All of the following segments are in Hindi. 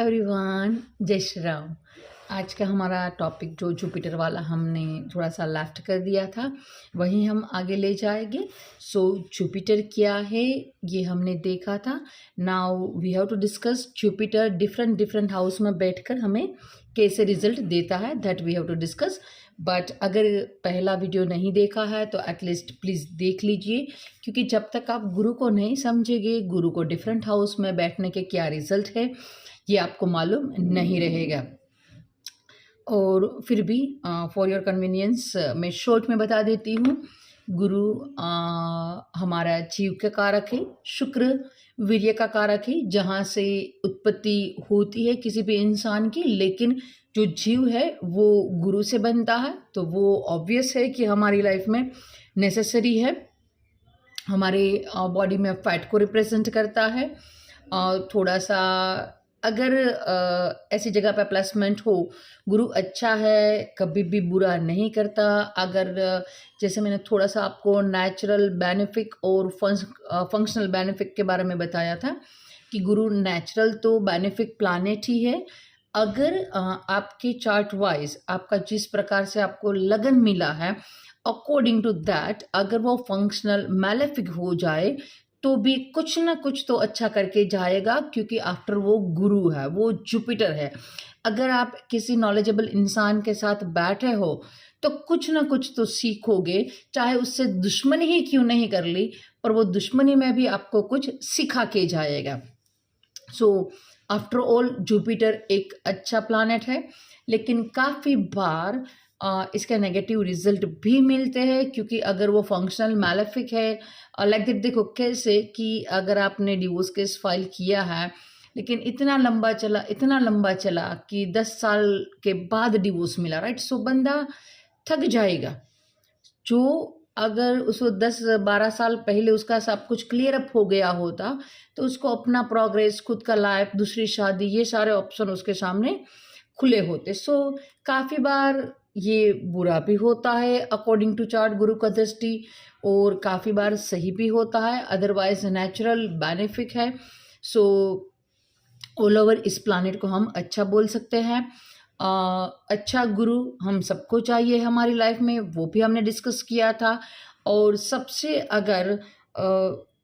एवरीवन, जय श्री राम। आज का हमारा टॉपिक जो जुपिटर वाला हमने थोड़ा सा लेफ्ट कर दिया था वहीं हम आगे ले जाएंगे। सो जुपिटर क्या है ये हमने देखा था। Now we have to discuss Jupiter different different house में बैठकर हमें कैसे रिजल्ट देता है, that we have to discuss. But अगर पहला वीडियो नहीं देखा है तो एटलीस्ट प्लीज़ देख लीजिए, क्योंकि जब तक आप गुरु को नहीं समझेंगे, गुरु को डिफरेंट हाउस में बैठने के क्या रिजल्ट है ये आपको मालूम नहीं रहेगा। और फिर भी फॉर योर कन्वीनियंस मैं शॉर्ट में बता देती हूँ। गुरु हमारा जीव का कारक है, शुक्र वीर्य का कारक है, जहाँ से उत्पत्ति होती है किसी भी इंसान की, लेकिन जो जीव है वो गुरु से बनता है, तो वो ऑब्वियस है कि हमारी लाइफ में नेसेसरी है। हमारे बॉडी में फैट को रिप्रेजेंट करता है। थोड़ा सा अगर ऐसी जगह पे प्लेसमेंट हो, गुरु अच्छा है, कभी भी बुरा नहीं करता। अगर जैसे मैंने थोड़ा सा आपको नेचुरल बेनिफिक और फंक्शनल बेनिफिक के बारे में बताया था कि गुरु नेचुरल तो बेनिफिक प्लानेट ही है। अगर आपके चार्ट वाइज आपका जिस प्रकार से आपको लगन मिला है, अकॉर्डिंग टू दैट अगर वो फंक्शनल मैलेफिक हो जाए तो भी कुछ ना कुछ तो अच्छा करके जाएगा, क्योंकि आफ्टर वो गुरु है, वो जुपिटर है। अगर आप किसी नॉलेजेबल इंसान के साथ बैठे हो तो कुछ ना कुछ तो सीखोगे, चाहे उससे दुश्मनी ही क्यों नहीं कर ली, पर वो दुश्मनी में भी आपको कुछ सिखा के जाएगा। सो आफ्टर ऑल जुपिटर एक अच्छा प्लैनेट है, लेकिन काफ़ी बार इसके नेगेटिव रिजल्ट भी मिलते हैं, क्योंकि अगर वो फंक्शनल मैलेफिक है। लाइक दैट, देखो कैसे कि अगर आपने डिवोर्स केस फाइल किया है लेकिन इतना लंबा चला कि 10 साल के बाद डिवोर्स मिला, राइट। सो बंदा थक जाएगा। जो अगर उसको 10-12 साल पहले उसका सब कुछ क्लियर अप हो गया होता तो उसको अपना प्रोग्रेस, खुद का लाइफ, दूसरी शादी, ये सारे ऑप्शन उसके सामने खुले होते। सो काफ़ी बार ये बुरा भी होता है अकॉर्डिंग टू चार्ट, गुरु का दृष्टि, और काफ़ी बार सही भी होता है, अदरवाइज नेचुरल बेनिफिक है। सो ऑल ओवर इस प्लानिट को हम अच्छा बोल सकते हैं। अच्छा गुरु हम सबको चाहिए हमारी लाइफ में, वो भी हमने डिस्कस किया था। और सबसे अगर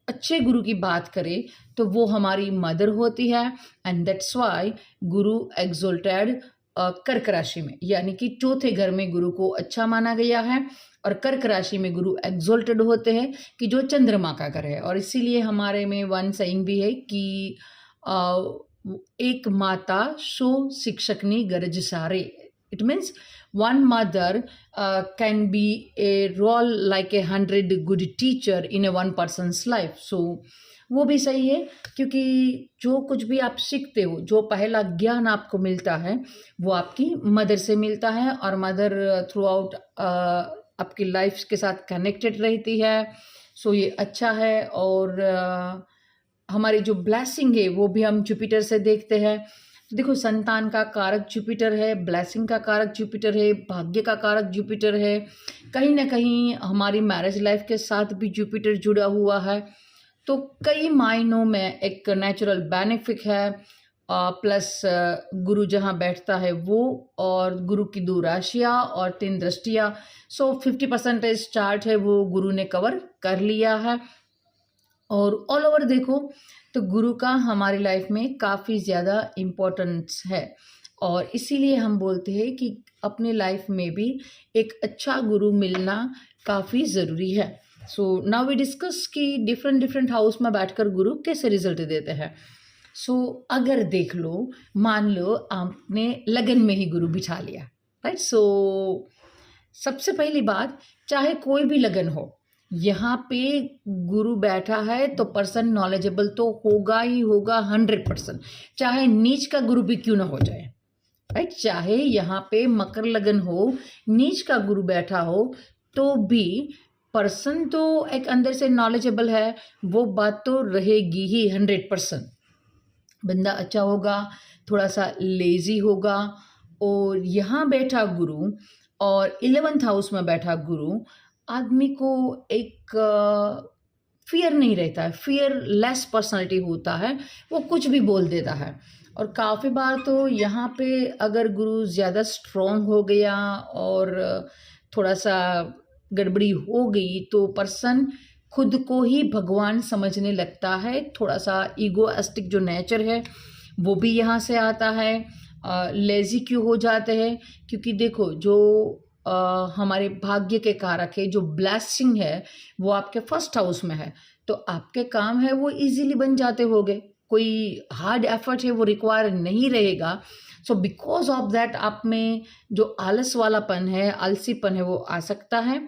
अच्छे गुरु की बात करें तो वो हमारी मदर होती है, and that's why Guru exalted कर्क राशि में, यानी कि चौथे घर में गुरु को अच्छा माना गया है। और कर्क राशि में गुरु एक्सोल्टेड होते हैं कि जो चंद्रमा का घर है। और इसीलिए हमारे में वन सेइंग भी है कि एक माता सो शिक्षकनी गरज सारे। It means one mother can be a role like 100 good teacher in a one person's life. So वो भी सही है, क्योंकि जो कुछ भी आप सीखते हो, जो पहला ज्ञान आपको मिलता है वो आपकी मदर से मिलता है, और मदर थ्रू आउट आपकी लाइफ के साथ कनेक्टेड रहती है। सो ये अच्छा है। और हमारी जो ब्लेसिंग है वो भी हम जुपिटर से देखते हैं। देखो, संतान का कारक जुपिटर है, ब्लेसिंग का कारक जुपिटर है, भाग्य का कारक जुपिटर है। कहीं ना कहीं हमारी मैरिज लाइफ के साथ भी जुपिटर जुड़ा हुआ है, तो कई मायनों में एक नेचुरल बेनिफिक है। प्लस गुरु जहाँ बैठता है वो, और गुरु की 2 राशियाँ और 3 दृष्टियाँ, सो 50% चार्ट है वो गुरु ने कवर कर लिया है। और ऑल ओवर देखो तो गुरु का हमारी लाइफ में काफ़ी ज़्यादा इम्पोर्टेंस है, और इसीलिए हम बोलते हैं कि अपने लाइफ में भी एक अच्छा गुरु मिलना काफ़ी ज़रूरी है। सो नाउ वी डिस्कस कि डिफरेंट डिफरेंट हाउस में बैठकर गुरु कैसे रिजल्ट देते हैं। सो अगर देख लो, मान लो आपने लगन में ही गुरु बिठा लिया, राइट। सो सबसे पहली बात, चाहे कोई भी लगन हो, यहाँ पे गुरु बैठा है तो पर्सन नॉलेजेबल तो होगा ही होगा 100%, चाहे नीच का गुरु भी क्यों ना हो जाए, राइट। चाहे यहाँ पे मकर लगन हो, नीच का गुरु बैठा हो, तो भी पर्सन तो एक अंदर से नॉलेजेबल है, वो बात तो रहेगी ही 100%। बंदा अच्छा होगा, थोड़ा सा लेजी होगा। और यहाँ बैठा गुरु और 11th हाउस में बैठा गुरु, आदमी को एक फियर नहीं रहता है, फियर लेस पर्सनालिटी होता है, वो कुछ भी बोल देता है। और काफ़ी बार तो यहाँ पे अगर गुरु ज़्यादा स्ट्रॉन्ग हो गया और थोड़ा सा गड़बड़ी हो गई तो पर्सन खुद को ही भगवान समझने लगता है। थोड़ा सा ईगोइस्टिक जो नेचर है वो भी यहाँ से आता है। लेज़ी क्यों हो जाते हैं? क्योंकि देखो जो हमारे भाग्य के कारक है, जो ब्लेसिंग है वो आपके फर्स्ट हाउस में है, तो आपके काम है वो इजीली बन जाते होंगे, कोई हार्ड एफर्ट है वो रिक्वायर नहीं रहेगा। सो बिकॉज ऑफ दैट आप में जो आलस वालापन है, आलसीपन है वो आ सकता है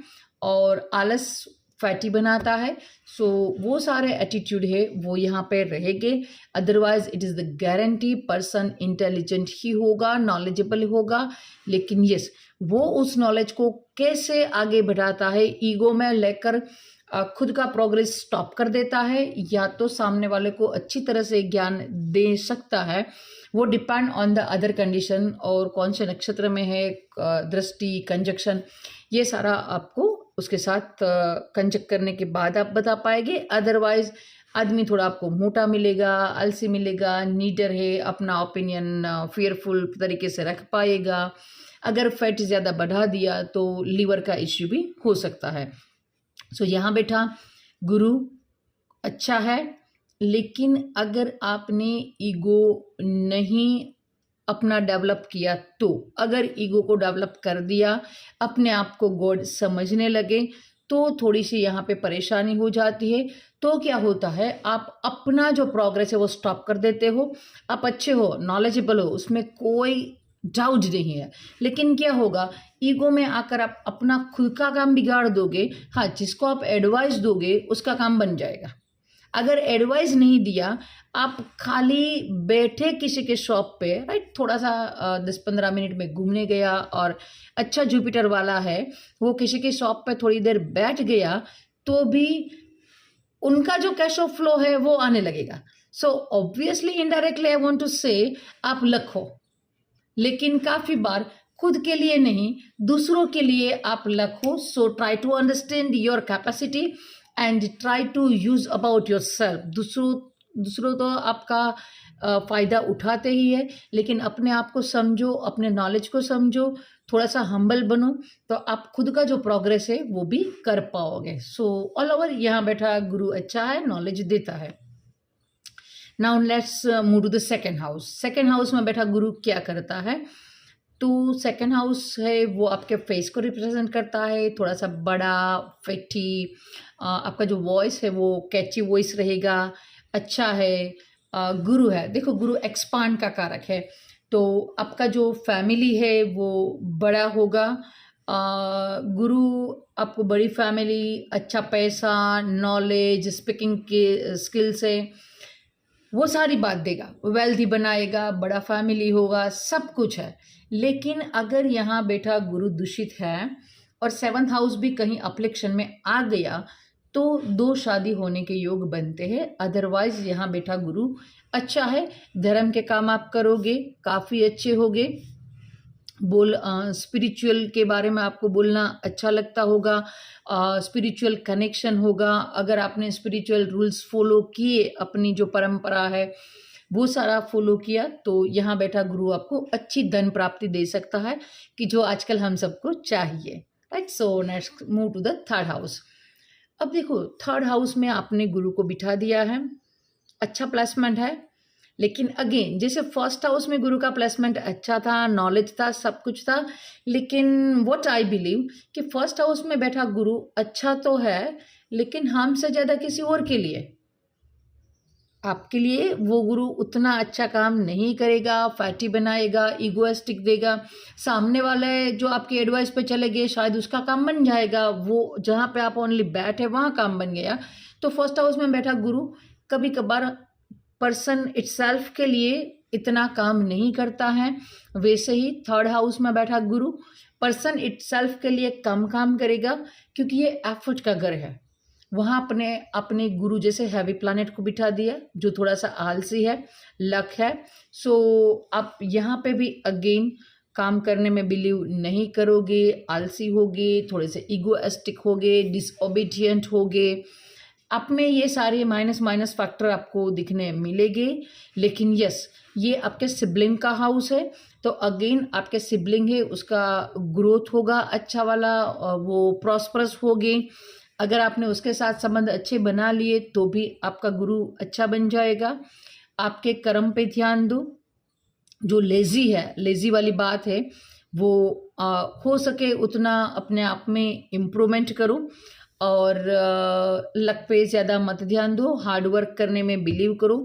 और आलस फैटी बनाता है। सो वो सारे एटीट्यूड है वो यहाँ पे रहेंगे। Otherwise it is the guarantee person intelligent ही होगा, नॉलेजेबल होगा, लेकिन यस वो उस नॉलेज को कैसे आगे बढ़ाता है, ईगो में लेकर खुद का प्रोग्रेस स्टॉप कर देता है या तो सामने वाले को अच्छी तरह से ज्ञान दे सकता है, वो depend on the other condition और कौन से नक्षत्र में है, दृष्टि, कंजक्शन, ये सारा आपको उसके साथ कंजक्ट करने के बाद आप बता पाएंगे। अदरवाइज आदमी थोड़ा आपको मोटा मिलेगा, आलसी मिलेगा, नीडर है, अपना ओपिनियन फियरफुल तरीके से रख पाएगा। अगर फैट ज़्यादा बढ़ा दिया तो लीवर का इश्यू भी हो सकता है। सो यहाँ बेटा गुरु अच्छा है, लेकिन अगर आपने ईगो नहीं अपना डेवलप किया तो, अगर ईगो को डेवलप कर दिया, अपने आप को गॉड समझने लगे तो थोड़ी सी यहाँ पे परेशानी हो जाती है। तो क्या होता है, आप अपना जो प्रोग्रेस है वो स्टॉप कर देते हो। आप अच्छे हो, नॉलेजेबल हो, उसमें कोई डाउट नहीं है, लेकिन क्या होगा, ईगो में आकर आप अपना खुद का काम बिगाड़ दोगे। हाँ, जिसको आप एडवाइस दोगे उसका काम बन जाएगा। अगर एडवाइस नहीं दिया, आप खाली बैठे किसी के शॉप पे, राइट, थोड़ा सा 10-15 मिनट में घूमने गया और अच्छा जुपिटर वाला है, वो किसी के शॉप पे थोड़ी देर बैठ गया तो भी उनका जो कैश ऑफ फ्लो है वो आने लगेगा। So obviously indirectly I want to say आप लक हो, लेकिन काफ़ी बार खुद के लिए नहीं, दूसरों के लिए आप लक हो। So try to understand your capacity and try to use about your self. दूसरों तो आपका फ़ायदा उठाते ही है, लेकिन अपने आप को समझो, अपने नॉलेज को समझो, थोड़ा सा हम्बल बनो, तो आप खुद का जो प्रोग्रेस है वो भी कर पाओगे। सो ऑल ओवर यहाँ बैठा गुरु अच्छा है, नॉलेज देता है। Now let's move to the second house. Second house में बैठा गुरु क्या करता है, तो सेकेंड हाउस है वो आपके फेस को रिप्रेजेंट करता है, थोड़ा सा बड़ा, फैटी, आपका जो वॉइस है वो कैची वॉइस रहेगा, अच्छा है। गुरु है, देखो गुरु एक्सपांड का कारक है, तो आपका जो फैमिली है वो बड़ा होगा। गुरु आपको बड़ी फैमिली, अच्छा पैसा, नॉलेज, स्पीकिंग के स्किल्स है, वो सारी बात देगा, वेल्थी बनाएगा, बड़ा फैमिली होगा, सब कुछ है। लेकिन अगर यहाँ बेटा गुरु दूषित है और 7th हाउस भी कहीं अप्लिक्शन में आ गया तो 2 शादी होने के योग बनते हैं। अदरवाइज यहाँ बेटा गुरु अच्छा है, धर्म के काम आप करोगे, काफ़ी अच्छे होगे। स्पिरिचुअल के बारे में आपको बोलना अच्छा लगता होगा, स्पिरिचुअल कनेक्शन होगा। अगर आपने स्पिरिचुअल रूल्स फॉलो किए, अपनी जो परंपरा है वो सारा फॉलो किया, तो यहाँ बैठा गुरु आपको अच्छी धन प्राप्ति दे सकता है, कि जो आजकल हम सबको चाहिए, right. So next move to the 3rd house. अब देखो 3rd हाउस में आपने गुरु को बिठा दिया है, अच्छा प्लेसमेंट है, लेकिन अगेन जैसे 1st हाउस में गुरु का प्लेसमेंट अच्छा था, नॉलेज था, सब कुछ था, लेकिन व्हाट आई बिलीव कि 1st हाउस में बैठा गुरु अच्छा तो है, लेकिन हमसे ज़्यादा किसी और के लिए, आपके लिए वो गुरु उतना अच्छा काम नहीं करेगा, फैटी बनाएगा, ईगोइस्टिक देगा। सामने वाले जो आपकी एडवाइस पे चले गए, शायद उसका काम बन जाएगा, वो जहाँ पे आप ओनली बैठे वहाँ काम बन गया। तो 1st हाउस में बैठा गुरु कभी कभार पर्सन इटसेल्फ के लिए इतना काम नहीं करता है, वैसे ही 3rd हाउस में बैठा गुरु पर्सन इटसेल्फ के लिए कम काम करेगा, क्योंकि ये एफर्ट का घर है। वहाँ अपने गुरु जैसे हैवी प्लैनेट को बिठा दिया जो थोड़ा सा आलसी है, लक है। सो आप यहाँ पे भी अगेन काम करने में बिलीव नहीं करोगे, आलसी होगे, थोड़े से ईगोइस्टिक होगे, डिसओबीडियंट होगे, आप में ये सारे माइनस माइनस फैक्टर आपको दिखने मिलेंगे, लेकिन यस, ये आपके सिबलिंग का हाउस है, तो अगेन आपके सिबलिंग है उसका ग्रोथ होगा अच्छा वाला, वो प्रॉस्परस होगे। अगर आपने उसके साथ संबंध अच्छे बना लिए तो भी आपका गुरु अच्छा बन जाएगा। आपके कर्म पे ध्यान दो। जो लेज़ी है, लेज़ी वाली बात है, वो हो सके उतना अपने आप में इम्प्रूवमेंट करो, और लक पे ज़्यादा मत ध्यान दो, हार्ड वर्क करने में बिलीव करो।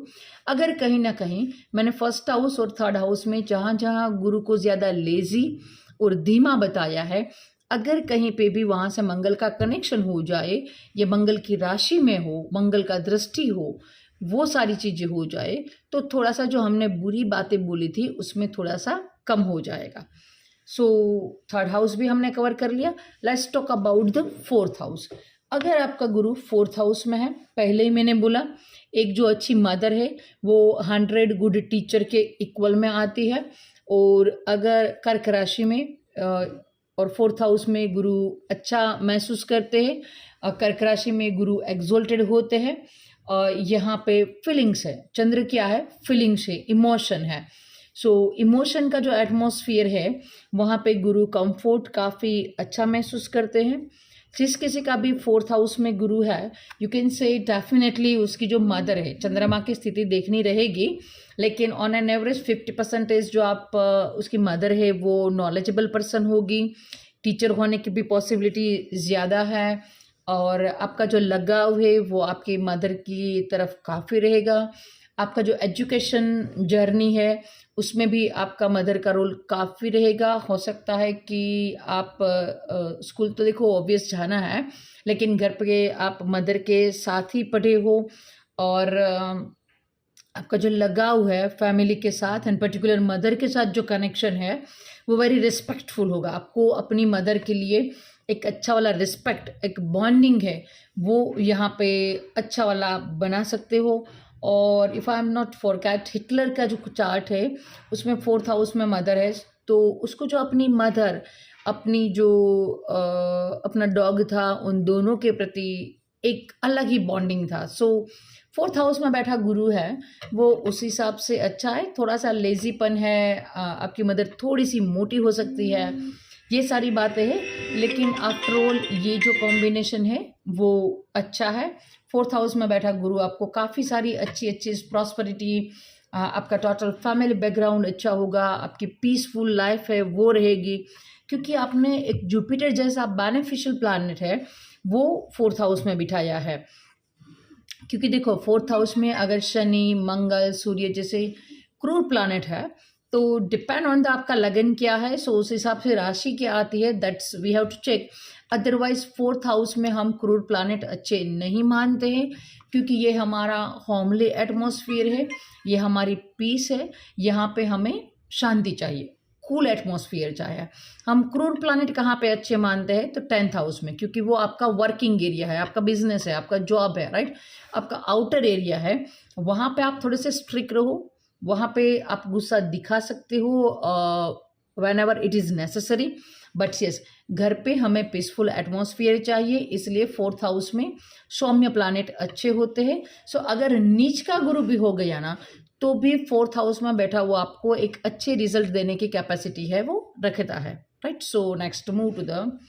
अगर कहीं ना कहीं मैंने फर्स्ट हाउस और थर्ड हाउस में जहाँ जहाँ गुरु को ज़्यादा लेज़ी और धीमा बताया है, अगर कहीं पे भी वहाँ से मंगल का कनेक्शन हो जाए, या मंगल की राशि में हो, मंगल का दृष्टि हो, वो सारी चीज़ें हो जाए, तो थोड़ा सा जो हमने बुरी बातें बोली थी उसमें थोड़ा सा कम हो जाएगा। सो थर्ड हाउस भी हमने कवर कर लिया। Let's talk about the fourth house. अगर आपका गुरु फोर्थ हाउस में है, पहले ही मैंने बोला, एक जो अच्छी मदर है वो 100 गुड टीचर के इक्वल में आती है। और अगर कर्क राशि में और फोर्थ हाउस में गुरु अच्छा महसूस करते हैं, कर्क राशि में गुरु एक्सोल्टेड होते हैं, यहाँ पे फीलिंग्स है, चंद्र क्या है, फीलिंग्स है, इमोशन है। सो इमोशन का जो एटमॉस्फेयर है वहाँ पे गुरु कंफर्ट काफ़ी अच्छा महसूस करते हैं। जिस किसी का भी फोर्थ हाउस में गुरु है, यू कैन से डेफिनेटली उसकी जो मदर है, चंद्रमा की स्थिति देखनी रहेगी, लेकिन ऑन एन एवरेज 50% जो आप उसकी मदर है वो नॉलेजेबल पर्सन होगी, टीचर होने की भी पॉसिबिलिटी ज़्यादा है, और आपका जो लगाव है वो आपकी मदर की तरफ काफ़ी रहेगा। आपका जो एजुकेशन जर्नी है उसमें भी आपका मदर का रोल काफ़ी रहेगा। हो सकता है कि आप स्कूल तो देखो ऑब्वियस जाना है, लेकिन घर पे आप मदर के साथ ही पढ़े हो, और आपका जो लगाव है फैमिली के साथ एंड पर्टिकुलर मदर के साथ जो कनेक्शन है वो वेरी रिस्पेक्टफुल होगा। आपको अपनी मदर के लिए एक अच्छा वाला रिस्पेक्ट, एक बॉन्डिंग है, वो यहाँ पे अच्छा वाला बना सकते हो। और if I am not forget, Hitler का जो चार्ट है उसमें फोर्थ हाउस में मदर है, तो उसको जो अपनी मदर, अपनी जो अपना डॉग था, उन दोनों के प्रति एक अलग ही बॉन्डिंग था। सो फोर्थ हाउस में बैठा गुरु है वो उस हिसाब से अच्छा है। थोड़ा सा लेजीपन है, आपकी मदर थोड़ी सी मोटी हो सकती है, ये सारी बातें हैं, लेकिन आफ्टर ऑल ये जो कॉम्बिनेशन है वो अच्छा है। फोर्थ हाउस में बैठा गुरु आपको काफ़ी सारी अच्छी अच्छी प्रॉस्पेरिटी, आपका टोटल फैमिली बैकग्राउंड अच्छा होगा, आपकी पीसफुल लाइफ है वो रहेगी, क्योंकि आपने एक जुपिटर जैसा बेनिफिशियल प्लैनेट है वो फोर्थ हाउस में बिठाया है। क्योंकि देखो फोर्थ हाउस में अगर शनि, मंगल, सूर्य जैसे क्रूर प्लैनेट है, तो डिपेंड ऑन द आपका लगन क्या है, सो उस हिसाब से राशि क्या आती है, that's we have to check. Otherwise fourth house में हम क्रूर प्लैनेट अच्छे नहीं मानते हैं, क्योंकि ये हमारा होमली एटमॉस्फेयर है, ये हमारी पीस है, यहाँ पे हमें शांति चाहिए, कूल एटमॉस्फेयर चाहिए। हम क्रूर प्लैनेट कहाँ पे अच्छे मानते हैं, तो 10th हाउस में, क्योंकि वो आपका वर्किंग एरिया है, आपका बिजनेस है, आपका जॉब है, राइट, आपका आउटर एरिया है। वहाँ पे आप थोड़े से स्ट्रिक्ट रहो, वहाँ पे आप गुस्सा दिखा सकते हो when ever it is necessary, but yes, घर पे हमें पीसफुल एटमॉस्फेयर चाहिए, इसलिए फोर्थ हाउस में सौम्य प्लैनेट अच्छे होते हैं। सो अगर नीच का गुरु भी हो गया ना, तो भी फोर्थ हाउस में बैठा वो आपको एक अच्छे रिजल्ट देने की कैपेसिटी है वो रखता है, right. So next move to the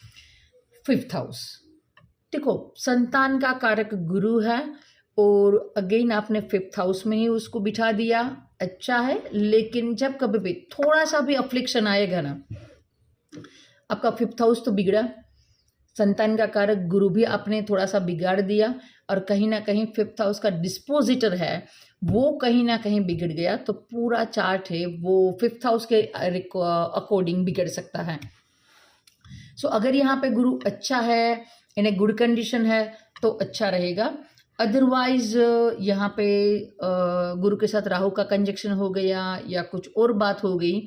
fifth house. देखो संतान का कारक गुरु है, और अगेन आपने फिफ्थ हाउस में ही उसको बिठा दिया, अच्छा है, लेकिन जब कभी भी थोड़ा सा भी अफ्लिक्शन आएगा ना, आपका फिफ्थ हाउस तो बिगड़ा, संतान का कारक गुरु भी आपने थोड़ा सा बिगाड़ दिया, और कहीं ना कहीं फिफ्थ हाउस का डिस्पोजिटर है वो कहीं ना कहीं बिगड़ गया, तो पूरा चार्ट है वो फिफ्थ हाउस के अकॉर्डिंग बिगड़ सकता है। सो अगर यहाँ पे गुरु अच्छा है, इन ए गुड कंडीशन है, तो अच्छा रहेगा। अदरवाइज यहाँ पे गुरु के साथ राहु का कंजक्शन हो गया या कुछ और बात हो गई,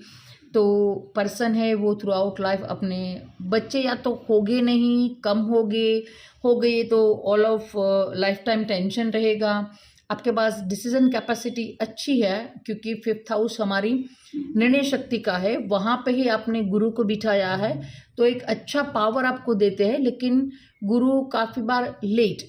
तो पर्सन है वो थ्रू आउट लाइफ अपने बच्चे या तो होगे नहीं, कम हो गए तो all of life time tension रहेगा। आपके पास डिसीजन कैपेसिटी अच्छी है, क्योंकि फिफ्थ हाउस हमारी निर्णय शक्ति का है, वहाँ पे ही आपने गुरु को बिठाया है, तो एक अच्छा पावर आपको देते हैं। लेकिन गुरु काफ़ी बार लेट,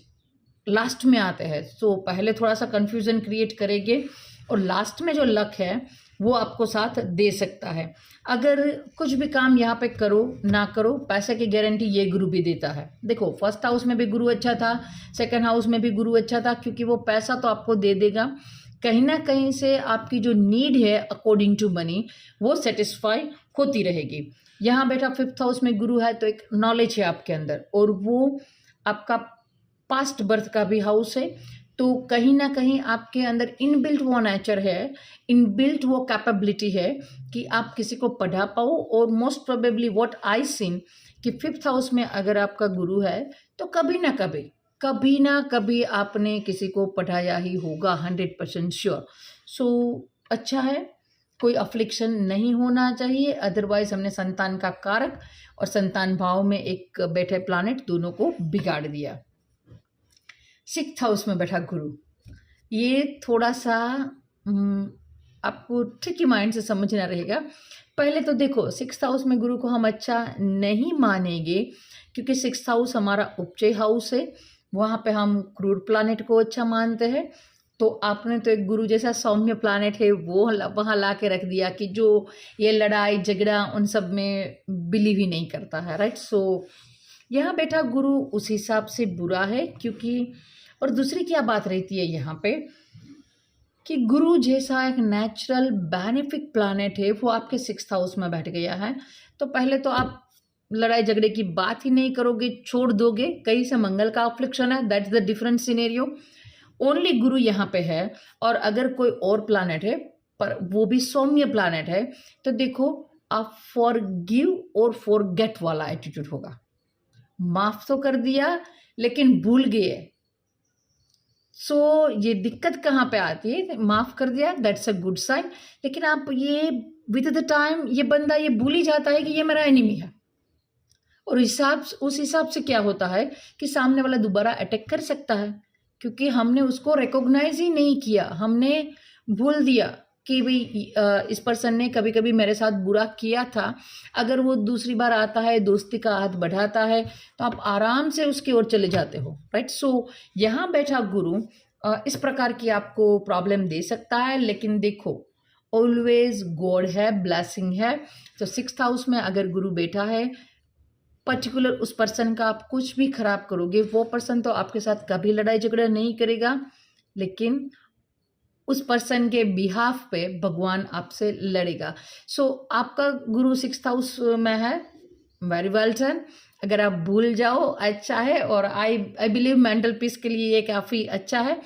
लास्ट में आते हैं। सो पहले थोड़ा सा कन्फ्यूज़न क्रिएट करेंगे और लास्ट में जो लक है वो आपको साथ दे सकता है। अगर कुछ भी काम यहाँ पे करो ना करो, पैसे की गारंटी ये गुरु भी देता है। देखो फर्स्ट हाउस में भी गुरु अच्छा था, सेकंड हाउस में भी गुरु अच्छा था, क्योंकि वो पैसा तो आपको दे देगा, कहीं ना कहीं से आपकी जो नीड है अकॉर्डिंग टू मनी वो सेटिस्फाई होती रहेगी। यहाँ बेटा फिफ्थ हाउस में गुरु है तो एक नॉलेज है आपके अंदर, और वो आपका पास्ट बर्थ का भी हाउस है। तो कहीं ना कहीं आपके अंदर इनबिल्ट वो नेचर है, इनबिल्ट वो कैपेबिलिटी है कि आप किसी को पढ़ा पाओ। और most probably what I seen कि फिफ्थ हाउस में अगर आपका गुरु है तो कभी ना कभी आपने किसी को पढ़ाया ही होगा, 100% श्योर। सो अच्छा है, कोई अफ्लिक्शन नहीं होना चाहिए। अदरवाइज हमने संतान का कारक और संतान भाव में एक बैठे प्लानेट दोनों को बिगाड़ दिया। सिक्स्थ हाउस में बैठा गुरु, ये थोड़ा सा आपको ट्रिकी माइंड से समझना रहेगा। पहले तो देखो सिक्स्थ हाउस में गुरु को हम अच्छा नहीं मानेंगे, क्योंकि सिक्स्थ हाउस हमारा उपचय हाउस है, वहाँ पे हम क्रूर प्लानेट को अच्छा मानते हैं। तो आपने तो एक गुरु जैसा सौम्य प्लानेट है वो वहाँ ला के रख दिया कि जो ये लड़ाई झगड़ा उन सब में बिलीव ही नहीं करता है, राइट। सो यहाँ बैठा गुरु उस हिसाब से बुरा है, क्योंकि और दूसरी क्या बात रहती है यहाँ पे कि गुरु जैसा एक नेचुरल बेनिफिक प्लानेट है वो आपके सिक्स्थ हाउस में बैठ गया है। तो पहले तो आप लड़ाई झगड़े की बात ही नहीं करोगे, छोड़ दोगे। कहीं से मंगल का अफ्लिक्शन है, that's the different scenario. Only गुरु यहाँ पे है, और अगर कोई और प्लानेट है पर वो भी सौम्य प्लानेट है तो देखो आप फॉरगिव और फॉरगेट वाला एटीट्यूड होगा। माफ तो कर दिया लेकिन भूल गए। सो ये दिक्कत कहाँ पे आती है, माफ कर दिया दैट्स अ गुड साइन, लेकिन आप ये विद द टाइम ये बंदा ये भूल ही जाता है कि ये मेरा एनिमी है। और उस हिसाब से क्या होता है कि सामने वाला दोबारा अटैक कर सकता है, क्योंकि हमने उसको रिकॉग्नाइज ही नहीं किया, हमने भूल दिया कि भाई इस पर्सन ने कभी कभी मेरे साथ बुरा किया था। अगर वो दूसरी बार आता है, दोस्ती का हाथ बढ़ाता है, तो आप आराम से उसकी ओर चले जाते हो, राइट। सो यहाँ बैठा गुरु इस प्रकार की आपको प्रॉब्लम दे सकता है, लेकिन देखो ऑलवेज गॉड है, ब्लेसिंग है। तो सिक्स्थ हाउस में अगर गुरु बैठा है, पर्टिकुलर उस पर्सन का आप कुछ भी खराब करोगे, वो पर्सन तो आपके साथ कभी लड़ाई झगड़ा नहीं करेगा, लेकिन उस पर्सन के बिहाफ पे भगवान आपसे लड़ेगा। सो आपका गुरु सिक्स्थ हाउस में है, वेरी वेल डन। अगर आप भूल जाओ अच्छा है, और आई बिलीव मेंटल पीस के लिए ये काफ़ी अच्छा है।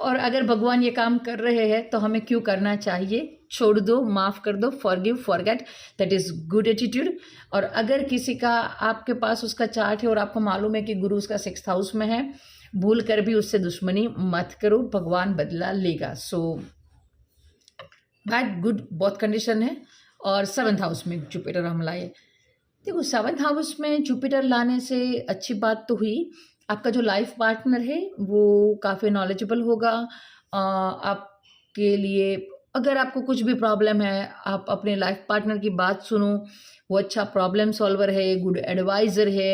और अगर भगवान ये काम कर रहे हैं तो हमें क्यों करना चाहिए, छोड़ दो, माफ़ कर दो, forgive forget, that is good attitude. और अगर किसी का आपके पास उसका चार्ट है और आपको मालूम है कि गुरु उसका सिक्स्थ हाउस में है, भूल कर भी उससे दुश्मनी मत करो, भगवान बदला लेगा। सो बैड गुड बहुत कंडीशन है। और सेवन्थ हाउस में जुपिटर हम लाए। देखो सेवन्थ हाउस में जुपिटर लाने से अच्छी बात तो हुई, आपका जो लाइफ पार्टनर है वो काफ़ी नॉलेजेबल होगा आपके लिए। अगर आपको कुछ भी प्रॉब्लम है, आप अपने लाइफ पार्टनर की बात सुनो, वो अच्छा प्रॉब्लम सॉल्वर है, गुड एडवाइज़र है।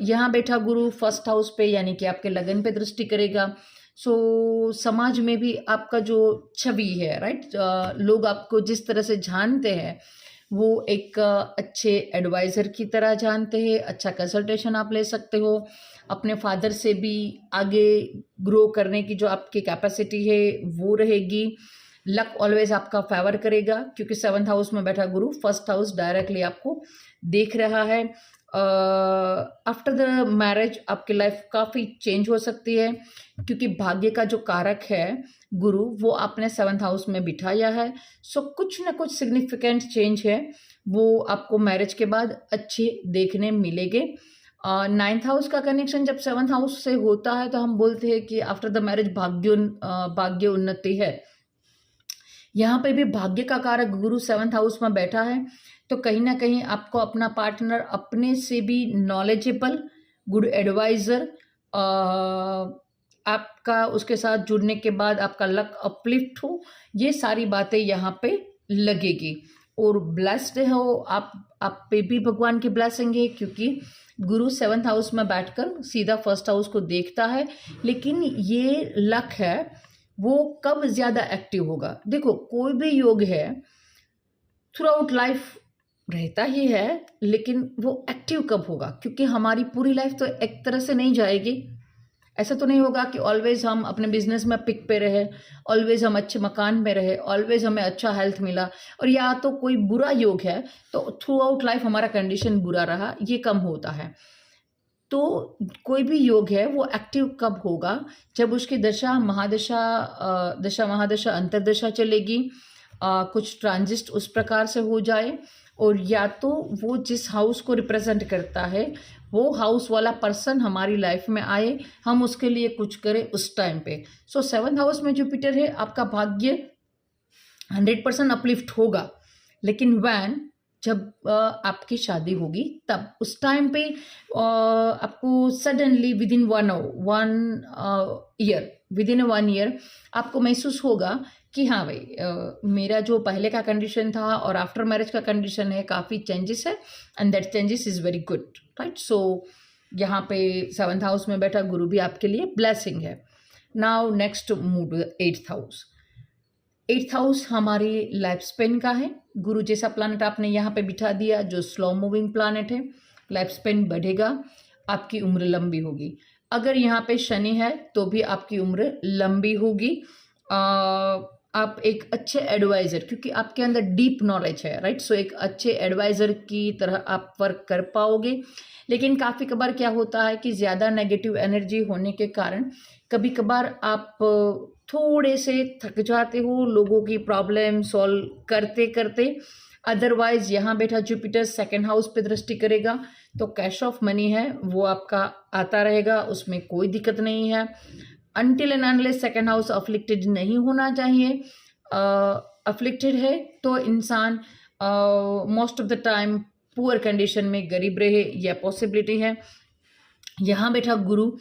यहाँ बैठा गुरु फर्स्ट हाउस पे यानी कि आपके लगन पे दृष्टि करेगा। सो समाज में भी आपका जो छवि है, राइट, लोग आपको जिस तरह से जानते हैं वो एक अच्छे एडवाइज़र की तरह जानते हैं। अच्छा कंसल्टेशन आप ले सकते हो, अपने फादर से भी आगे ग्रो करने की जो आपकी कैपेसिटी है वो रहेगी। लक ऑलवेज आपका फेवर करेगा, क्योंकि सेवन्थ हाउस में बैठा गुरु फर्स्ट हाउस डायरेक्टली आपको देख रहा है। आफ्टर द मैरिज आपकी लाइफ काफ़ी चेंज हो सकती है, क्योंकि भाग्य का जो कारक है गुरु वो आपने सेवन्थ हाउस में बिठाया है। सो कुछ ना कुछ सिग्निफिकेंट चेंज है वो आपको मैरिज के बाद अच्छे देखने मिलेंगे। नाइन्थ हाउस का कनेक्शन जब सेवन्थ हाउस से होता है तो हम बोलते हैं कि आफ्टर द मैरिज भाग्य उन्नति है। यहाँ पे भी भाग्य का कारक गुरु सेवन्थ हाउस में बैठा है, तो कहीं ना कहीं आपको अपना पार्टनर अपने से भी नॉलेजेबल, गुड एडवाइज़र, आपका उसके साथ जुड़ने के बाद आपका लक अपलिफ्ट हो, ये सारी बातें यहाँ पे लगेगी। और ब्लेस्ड हो आप पे भी भगवान की ब्लेसिंग है, क्योंकि गुरु 7th हाउस में बैठकर सीधा 1st हाउस को देखता है। लेकिन ये लक है, वो कब ज़्यादा एक्टिव होगा। देखो कोई भी योग है थ्रू आउट लाइफ रहता ही है, लेकिन वो एक्टिव कब होगा, क्योंकि हमारी पूरी लाइफ तो एक तरह से नहीं जाएगी। ऐसा तो नहीं होगा कि ऑलवेज हम अपने बिजनेस में पिक पे रहे, ऑलवेज हम अच्छे मकान में रहे, ऑलवेज हमें अच्छा हेल्थ मिला, और या तो कोई बुरा योग है तो थ्रू आउट लाइफ हमारा कंडीशन बुरा रहा, ये कम होता है। तो कोई भी योग है वो एक्टिव कब होगा, जब उसकी दशा महादशा दशा महादशा अंतरदशा चलेगी, कुछ ट्रांजिस्ट उस प्रकार से हो जाए, और या तो वो जिस हाउस को रिप्रेजेंट करता है वो हाउस वाला पर्सन हमारी लाइफ में आए, हम उसके लिए कुछ करें उस टाइम पे। सो 7th हाउस में जुपिटर है, आपका भाग्य 100% अपलिफ्ट होगा। लेकिन वैन जब आपकी शादी होगी तब उस टाइम पे आपको suddenly with in one year आपको महसूस होगा कि हाँ भाई मेरा जो पहले का कंडीशन था और आफ्टर मैरिज का कंडीशन है, काफ़ी चेंजेस है, and that changes is very good, right. So यहाँ पे 7th हाउस में बैठा गुरु भी आपके लिए ब्लेसिंग है। Now next move 8th house. 8th house हमारी लाइफ स्पेन का है। गुरु जैसा प्लानट आपने यहाँ पे बिठा दिया, जो स्लो मूविंग प्लानट है, लाइफ स्पेन बढ़ेगा, आपकी उम्र लंबी होगी। अगर यहाँ पे शनि है तो भी आपकी उम्र लंबी होगी। आप एक अच्छे एडवाइज़र, क्योंकि आपके अंदर डीप नॉलेज है, राइट, सो एक अच्छे एडवाइज़र की तरह आप वर्क कर पाओगे। लेकिन काफ़ी कबार क्या होता है कि ज़्यादा नेगेटिव एनर्जी होने के कारण कभी कभार आप थोड़े से थक जाते हो लोगों की प्रॉब्लम सॉल्व करते करते। अदरवाइज यहाँ बैठा जुपिटर 2nd हाउस पे दृष्टि करेगा, तो कैश ऑफ मनी है वो आपका आता रहेगा, उसमें कोई दिक्कत नहीं है। Until and unless 2nd house afflicted नहीं होना चाहिए। अफ्लिक्टेड है तो इंसान most of the time poor condition में गरीब रहे, यह पॉसिबिलिटी है। यहाँ बैठा गुरु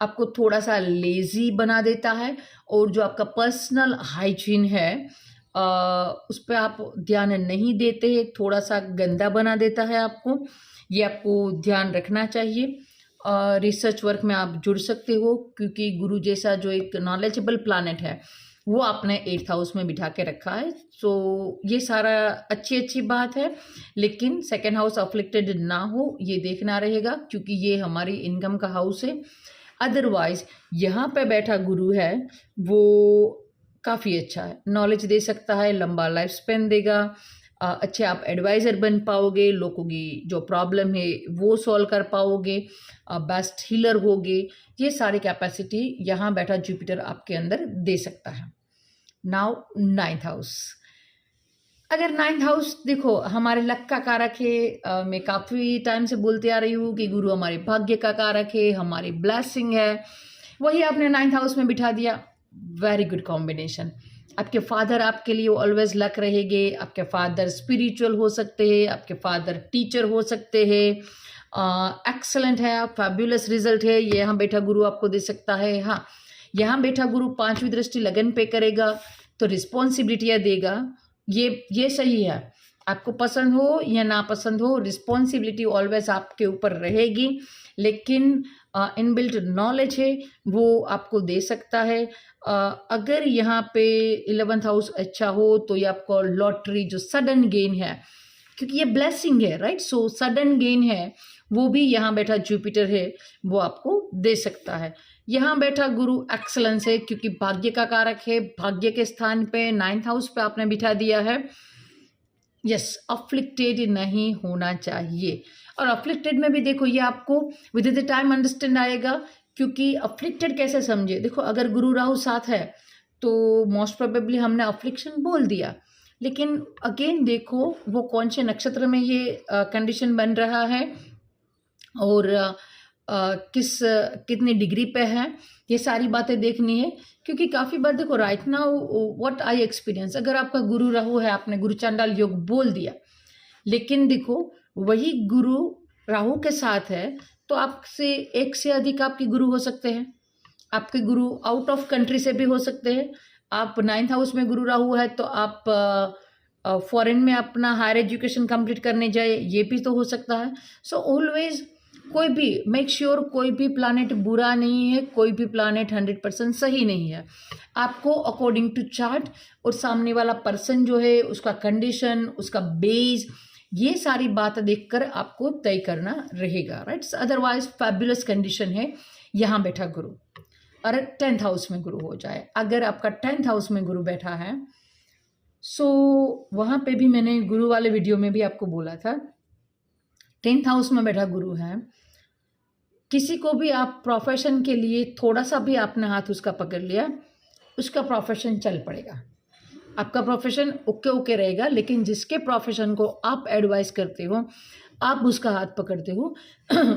आपको थोड़ा सा लेजी बना देता है, और जो आपका पर्सनल हाइजीन है उस पर आप ध्यान नहीं देते, थोड़ा सा गंदा बना देता है आपको, ये आपको ध्यान रखना चाहिए। रिसर्च वर्क में आप जुड़ सकते हो, क्योंकि गुरु जैसा जो एक नॉलेजेबल प्लानट है वो आपने 8th हाउस में बिठा के रखा है। सो ये सारा अच्छी बात है, लेकिन 2nd हाउस अफ्लिक्टेड ना हो ये देखना रहेगा, क्योंकि ये हमारी इनकम का हाउस है। अदरवाइज यहाँ पे बैठा गुरु है वो काफ़ी अच्छा है, नॉलेज दे सकता है, लंबा लाइफ स्पेन देगा, अच्छे आप एडवाइज़र बन पाओगे, लोगों की जो प्रॉब्लम है वो सॉल्व कर पाओगे, बेस्ट हीलर होगे। ये सारी कैपेसिटी यहाँ बैठा जुपिटर आपके अंदर दे सकता है। Now 9th house. अगर 9th हाउस देखो हमारे लक का कारक है, मैं काफ़ी टाइम से बोलते आ रही हूँ कि गुरु हमारे भाग्य का कारक है, हमारी ब्लेसिंग है, वही आपने 9th हाउस में बिठा दिया, वेरी गुड कॉम्बिनेशन। आपके फादर आपके लिए ऑलवेज लक रहेंगे, आपके फादर स्पिरिचुअल हो सकते हैं, आपके फादर टीचर हो सकते हैं, एक्सलेंट है, फैब्यूलस रिजल्ट है, ये यहाँ बैठा गुरु आपको दे सकता है। हाँ, यहाँ बैठा गुरु 5वीं दृष्टि लगन पे करेगा तो रिस्पॉन्सिबिलिटियाँ देगा, ये सही है। आपको पसंद हो या ना पसंद हो, रिस्पॉन्सिबिलिटी ऑलवेज आपके ऊपर रहेगी, लेकिन इनबिल्ट नॉलेज है वो आपको दे सकता है। अगर यहाँ पे 11th हाउस अच्छा हो तो ये आपको लॉटरी जो सडन गेन है, क्योंकि ये ब्लेसिंग है, राइट, सो सडन गेन है वो भी यहाँ बैठा जुपिटर है वो आपको दे सकता है। यहाँ बैठा गुरु एक्सलेंस है, क्योंकि भाग्य का कारक है, भाग्य के स्थान पे 9th हाउस पे आपने बिठा दिया है। यस, अफ्लिक्टेड नहीं होना चाहिए, और अफ्लिक्टेड में भी देखो ये आपको विद द टाइम अंडरस्टैंड आएगा, क्योंकि अफ्लिक्टेड कैसे समझे। देखो अगर गुरु राहु साथ है तो मोस्ट प्रोबेबली हमने अफ्लिक्शन बोल दिया, लेकिन अगेन देखो वो कौन से नक्षत्र में ये कंडीशन बन रहा है और कितनी डिग्री पे है, ये सारी बातें देखनी है। क्योंकि काफ़ी बार देखो right now what I experience, अगर आपका गुरु राहु है, आपने गुरु चांडाल योग बोल दिया, लेकिन देखो वही गुरु राहु के साथ है तो आपसे एक से अधिक आपके गुरु हो सकते हैं, आपके गुरु आउट ऑफ कंट्री से भी हो सकते हैं। आप 9th हाउस में गुरु राहु है तो आप फॉरेन में अपना हायर एजुकेशन कंप्लीट करने जाए, ये भी तो हो सकता है। सो ऑलवेज कोई भी मेक श्योर कोई भी प्लानेट बुरा नहीं है, कोई भी प्लानेट 100% सही नहीं है। आपको अकॉर्डिंग टू चार्ट और सामने वाला पर्सन जो है उसका कंडीशन, उसका बेस, ये सारी बात देखकर आपको तय करना रहेगा, राइट। अदरवाइज फैबुलस कंडीशन है यहाँ बैठा गुरु, और 10th हाउस में गुरु हो जाए। अगर आपका 10th हाउस में गुरु बैठा है, सो वहाँ पे भी मैंने गुरु वाले वीडियो में भी आपको बोला था, 10th हाउस में बैठा गुरु है, किसी को भी आप प्रोफेशन के लिए थोड़ा सा भी आपने हाथ उसका पकड़ लिया, उसका प्रोफेशन चल पड़ेगा, आपका प्रोफेशन ओके ओके रहेगा। लेकिन जिसके प्रोफेशन को आप एडवाइस करते हो, आप उसका हाथ पकड़ते हो,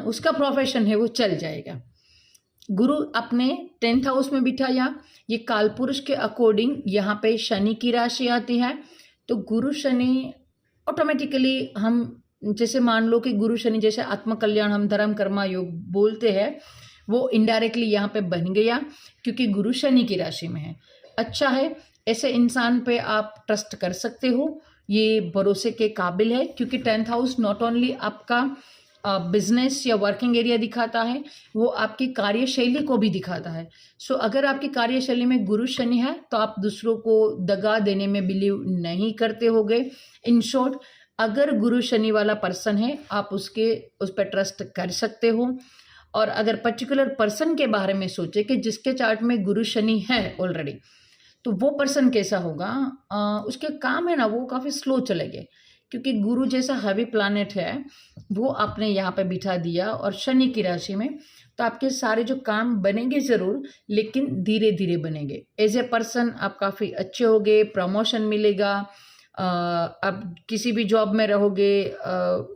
उसका प्रोफेशन है वो चल जाएगा। गुरु अपने 10th हाउस में बिठाया, ये कालपुरुष के अकॉर्डिंग यहाँ पे शनि की राशि आती है। तो गुरु शनि ऑटोमेटिकली, हम जैसे मान लो कि गुरु शनि जैसे आत्मकल्याण हम धर्म कर्मा योग बोलते हैं, वो इनडायरेक्टली यहाँ पे बन गया क्योंकि गुरु शनि की राशि में है। अच्छा है, ऐसे इंसान पे आप ट्रस्ट कर सकते हो, ये भरोसे के काबिल है, क्योंकि 10th हाउस नॉट ओनली आपका बिजनेस या वर्किंग एरिया दिखाता है, वो आपकी कार्यशैली को भी दिखाता है। सो अगर आपकी कार्यशैली में गुरु शनि है तो आप दूसरों को दगा देने में बिलीव नहीं करते होगे। इन शॉर्ट, अगर गुरु शनि वाला पर्सन है, आप उस पर ट्रस्ट कर सकते हो। और अगर पर्टिकुलर पर्सन के बारे में सोचे कि जिसके चार्ट में गुरु शनि है ऑलरेडी, तो वो पर्सन कैसा होगा, उसके काम है ना वो काफ़ी स्लो चलेंगे, क्योंकि गुरु जैसा हैवी प्लैनेट है वो आपने यहाँ पे बिठा दिया और शनि की राशि में, तो आपके सारे जो काम बनेंगे ज़रूर, लेकिन धीरे धीरे बनेंगे। एज ए पर्सन आप काफ़ी अच्छे होगे, प्रमोशन मिलेगा, आप किसी भी जॉब में रहोगे,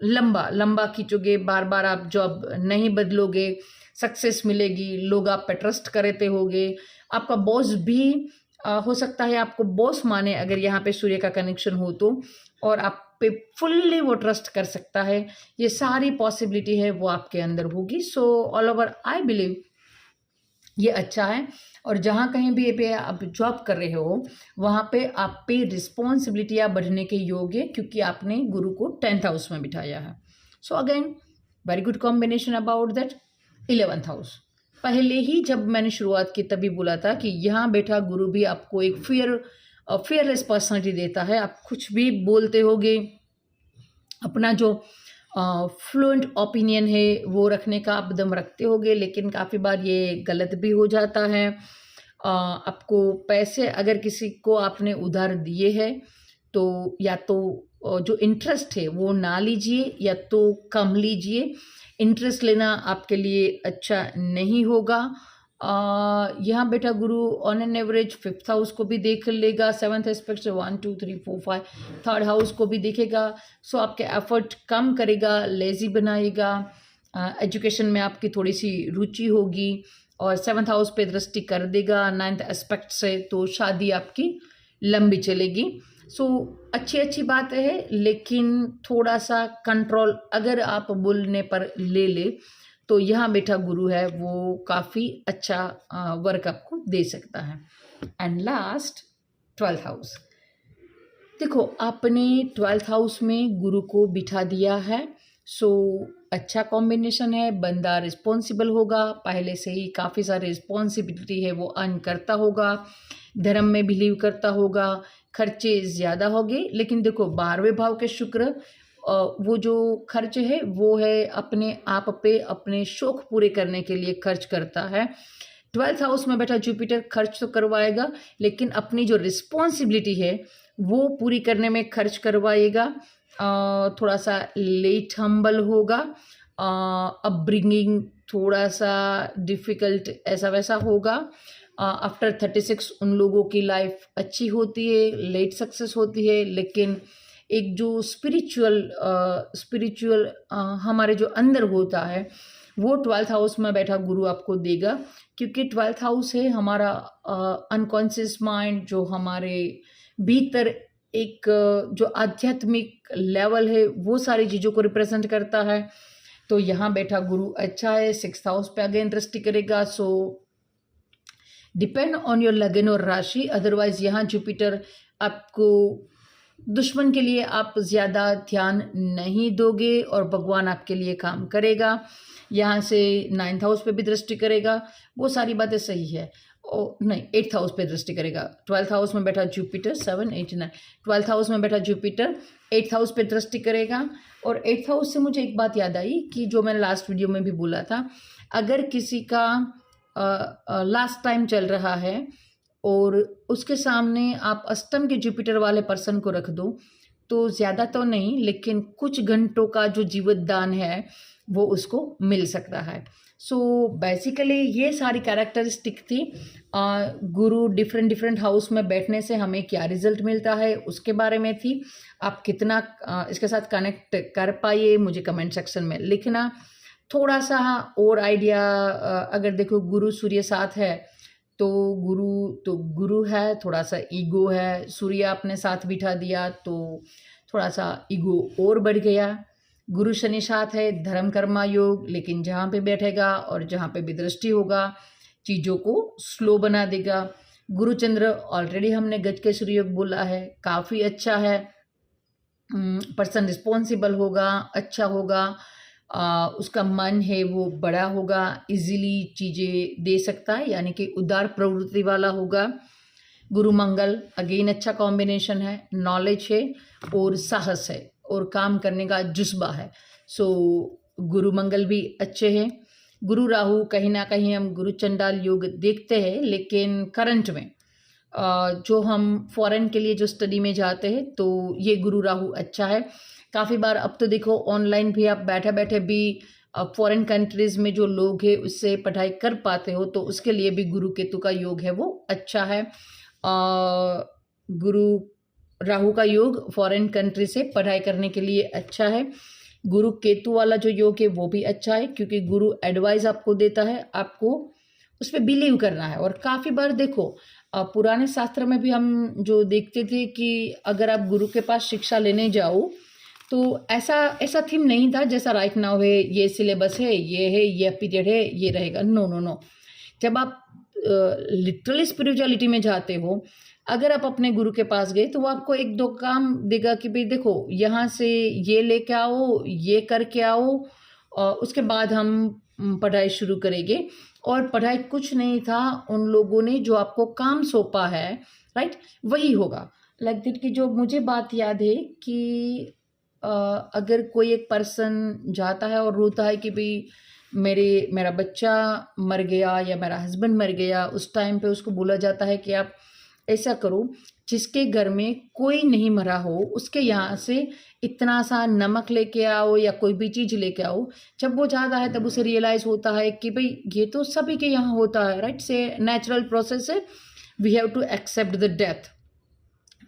लंबा लंबा खींचोगे, बार बार आप जॉब नहीं बदलोगे, सक्सेस मिलेगी, लोग आप पे ट्रस्ट करते होगे। आपका बॉस भी हो सकता है आपको बॉस माने अगर यहाँ पे सूर्य का कनेक्शन हो तो, और आप पे फुल्ली वो ट्रस्ट कर सकता है। ये सारी पॉसिबिलिटी है वो आपके अंदर होगी। So all over I believe ये अच्छा है। और जहाँ कहीं भी पे आप जॉब कर रहे हो, वहाँ पे आप पे रिस्पॉन्सिबिलिटियाँ बढ़ने के योग्य, क्योंकि आपने गुरु को 10th हाउस में बिठाया है। So again very good combination about that 11th house. पहले ही जब मैंने शुरुआत की तभी बोला था कि यहाँ बैठा गुरु भी आपको एक फियरलेस पर्सनालिटी देता है। आप कुछ भी बोलते होगे, अपना जो फ्लुएंट ओपिनियन है वो रखने का आप दम रखते होगे, लेकिन काफ़ी बार ये गलत भी हो जाता है। आपको पैसे अगर किसी को आपने उधार दिए हैं तो या तो जो इंटरेस्ट है वो ना लीजिए या तो कम लीजिए। इंटरेस्ट लेना आपके लिए अच्छा नहीं होगा। यहाँ बेटा गुरु on an average 5th house को भी देख लेगा, 7th एस्पेक्ट से 1 2 3 4 5 3rd हाउस को भी देखेगा। सो आपके एफर्ट कम करेगा, लेजी बनाएगा, एजुकेशन में आपकी थोड़ी सी रुचि होगी, और 7th हाउस पे दृष्टि कर देगा 9th एस्पेक्ट से, तो शादी आपकी लंबी चलेगी। सो अच्छी बात है, लेकिन थोड़ा सा कंट्रोल अगर आप बोलने पर ले ले तो यहाँ बैठा गुरु है वो काफ़ी अच्छा वर्क आपको दे सकता है। And last 12th house. देखो आपने 12th हाउस में गुरु को बिठा दिया है, सो अच्छा कॉम्बिनेशन है। बंदा रिस्पॉन्सिबल होगा, पहले से ही काफ़ी सारी रिस्पॉन्सिबिलिटी है वो अर्न करता होगा, धर्म में बिलीव करता होगा, खर्चे ज़्यादा होंगे। लेकिन देखो 12वें भाव के शुक्र, वो जो खर्च है वो है अपने आप पे अपने शौक पूरे करने के लिए खर्च करता है। 12th हाउस में बैठा जुपिटर खर्च तो करवाएगा, लेकिन अपनी जो रिस्पॉन्सिबिलिटी है वो पूरी करने में खर्च करवाएगा। थोड़ा सा लेट हम्बल होगा, अपब्रिंगिंग थोड़ा सा डिफ़िकल्ट ऐसा वैसा होगा। आफ्टर 36 उन लोगों की लाइफ अच्छी होती है, लेट सक्सेस होती है, लेकिन एक जो स्पिरिचुअल हमारे जो अंदर होता है वो 12th हाउस में बैठा गुरु आपको देगा, क्योंकि 12th हाउस है हमारा अनकॉन्शियस माइंड, जो हमारे भीतर एक जो आध्यात्मिक लेवल है वो सारी चीज़ों को रिप्रेजेंट करता है। तो यहाँ बैठा गुरु अच्छा है, 6th हाउस पे अगेन दृष्टि करेगा। सो डिपेंड ऑन योर लगन और राशि। अदरवाइज यहाँ जुपिटर आपको दुश्मन के लिए आप ज़्यादा ध्यान नहीं दोगे और भगवान आपके लिए काम करेगा। यहाँ से 9th हाउस पे भी दृष्टि करेगा, वो सारी बातें सही है। नहीं, 8th हाउस पे दृष्टि करेगा। 12th हाउस में बैठा जुपिटर 7, 8, 9, 12th हाउस में बैठा जुपिटर 8th हाउस पे दृष्टि करेगा। और 8th हाउस से मुझे एक बात याद आई कि जो मैंने लास्ट वीडियो में भी बोला था, अगर किसी का लास्ट टाइम चल रहा है और उसके सामने आप अष्टम के जुपिटर वाले पर्सन को रख दो, तो ज़्यादा तो नहीं लेकिन कुछ घंटों का जो जीवतदान है वो उसको मिल सकता है। सो बेसिकली ये सारी कैरेक्टरिस्टिक थी। गुरु डिफरेंट हाउस में बैठने से हमें क्या रिजल्ट मिलता है उसके बारे में थी। आप कितना इसके साथ कनेक्ट कर पाइए मुझे कमेंट सेक्शन में लिखना। थोड़ा सा और आइडिया, अगर देखो गुरु सूर्य साथ है तो गुरु है, थोड़ा सा ईगो है, सूर्य आपने साथ बिठा दिया तो थोड़ा सा ईगो और बढ़ गया। गुरु शनि साथ है, धर्म कर्मा योग, लेकिन जहाँ पे बैठेगा और जहाँ पे भी दृष्टि होगा चीज़ों को स्लो बना देगा। गुरु चंद्र ऑलरेडी हमने गज के सूर्य योग बोला है, काफ़ी अच्छा है। पर्सन रिस्पॉन्सिबल होगा, अच्छा होगा, उसका मन है वो बड़ा होगा, इजीली चीज़ें दे सकता है, यानी कि उदार प्रवृत्ति वाला होगा। गुरु मंगल अगेन अच्छा कॉम्बिनेशन है, नॉलेज है और साहस है और काम करने का जुज्बा है। सो गुरु मंगल भी अच्छे हैं। गुरु राहु कहीं ना कहीं हम गुरु चंडाल योग देखते हैं, लेकिन करंट में जो हम फॉरेन के लिए जो स्टडी में जाते हैं तो ये गुरु राहु अच्छा है। काफ़ी बार अब तो देखो ऑनलाइन भी आप बैठे बैठे भी फॉरेन कंट्रीज़ में जो लोग हैं उससे पढ़ाई कर पाते हो, तो उसके लिए भी गुरु केतु का योग है वो अच्छा है। गुरु राहु का योग फॉरेन कंट्री से पढ़ाई करने के लिए अच्छा है। गुरु केतु वाला जो योग है वो भी अच्छा है, क्योंकि गुरु एडवाइस आपको देता है, आपको उस पर बिलीव करना है। और काफ़ी बार देखो पुराने शास्त्र में भी हम जो देखते थे कि अगर आप गुरु के पास शिक्षा लेने जाओ तो ऐसा थीम नहीं था जैसा राइट नाउ है, ये सिलेबस है, ये पीरियड है, ये रहेगा। नो। जब आप लिटरली स्पिरिचुअलिटी में जाते हो, अगर आप अपने गुरु के पास गए तो वो आपको 1-2 काम देगा कि भाई देखो यहाँ से ये लेके आओ, ये करके आओ, उसके बाद हम पढ़ाई शुरू करेंगे। और पढ़ाई कुछ नहीं था, उन लोगों ने जो आपको काम सौंपा है, राइट, वही होगा। लाइक दैट कि जो मुझे बात याद है कि अगर कोई एक पर्सन जाता है और रोता है कि भाई मेरा बच्चा मर गया या मेरा हस्बैंड मर गया, उस टाइम पे उसको बोला जाता है कि आप ऐसा करो, जिसके घर में कोई नहीं मरा हो उसके यहाँ से इतना सा नमक लेके आओ या कोई भी चीज़ लेके आओ। जब वो जाता है तब उसे रियलाइज़ होता है कि भाई ये तो सभी के यहाँ होता है, राइट, से नेचुरल प्रोसेस है, we have to accept the death.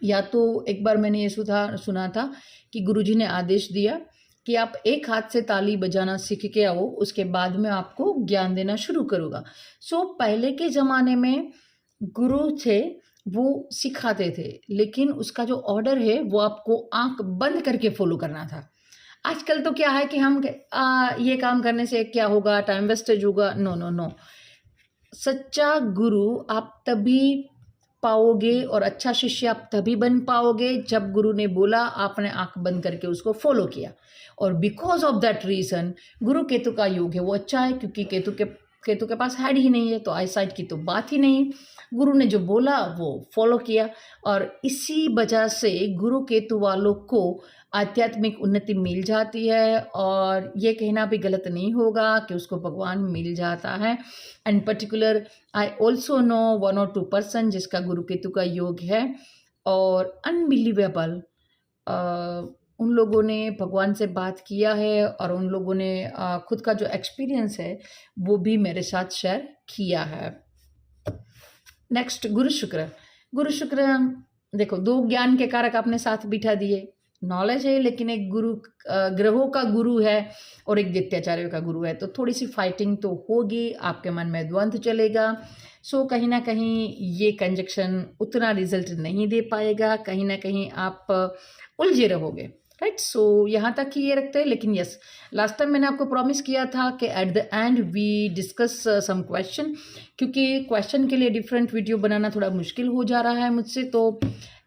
या तो एक बार मैंने ये सुना था कि गुरुजी ने आदेश दिया कि आप एक हाथ से ताली बजाना सीख के आओ, उसके बाद में आपको ज्ञान देना शुरू करूँगा। सो पहले के ज़माने में गुरु थे वो सिखाते थे, लेकिन उसका जो ऑर्डर है वो आपको आंख बंद करके फॉलो करना था। आजकल तो क्या है कि हम ये काम करने से क्या होगा, टाइम वेस्टेज होगा। नो। सच्चा गुरु आप तभी पाओगे और अच्छा शिष्य आप तभी बन पाओगे जब गुरु ने बोला, आपने आंख बंद करके उसको फॉलो किया। और बिकॉज ऑफ दैट रीज़न गुरु केतु का योग है वो अच्छा है, क्योंकि केतु के पास हेड ही नहीं है, तो आईसाइट की तो बात ही नहीं। गुरु ने जो बोला वो फॉलो किया, और इसी वजह से गुरु केतु वालों को आध्यात्मिक उन्नति मिल जाती है। और ये कहना भी गलत नहीं होगा कि उसको भगवान मिल जाता है। And particular I also know 1 or 2 person जिसका गुरु केतु का योग है, और अनबिलीवेबल उन लोगों ने भगवान से बात किया है और उन लोगों ने खुद का जो एक्सपीरियंस है वो भी मेरे साथ शेयर किया है। नेक्स्ट गुरु शुक्र देखो 2 ज्ञान के कारक आपने साथ बिठा दिए, नॉलेज है, लेकिन एक गुरु ग्रहों का गुरु है और एक दैत्याचार्यों का गुरु है, तो थोड़ी सी फाइटिंग तो होगी, आपके मन में द्वंद्व चलेगा। सो कहीं ना कहीं ये कंजक्शन उतना रिजल्ट नहीं दे पाएगा, कहीं ना कहीं आप उलझे रहोगे, राइट। सो यहाँ तक ही ये रखते हैं। लेकिन यस, लास्ट टाइम मैंने आपको प्रॉमिस किया था कि at the end we discuss some question, क्योंकि क्वेश्चन के लिए डिफरेंट वीडियो बनाना थोड़ा मुश्किल हो जा रहा है मुझसे, तो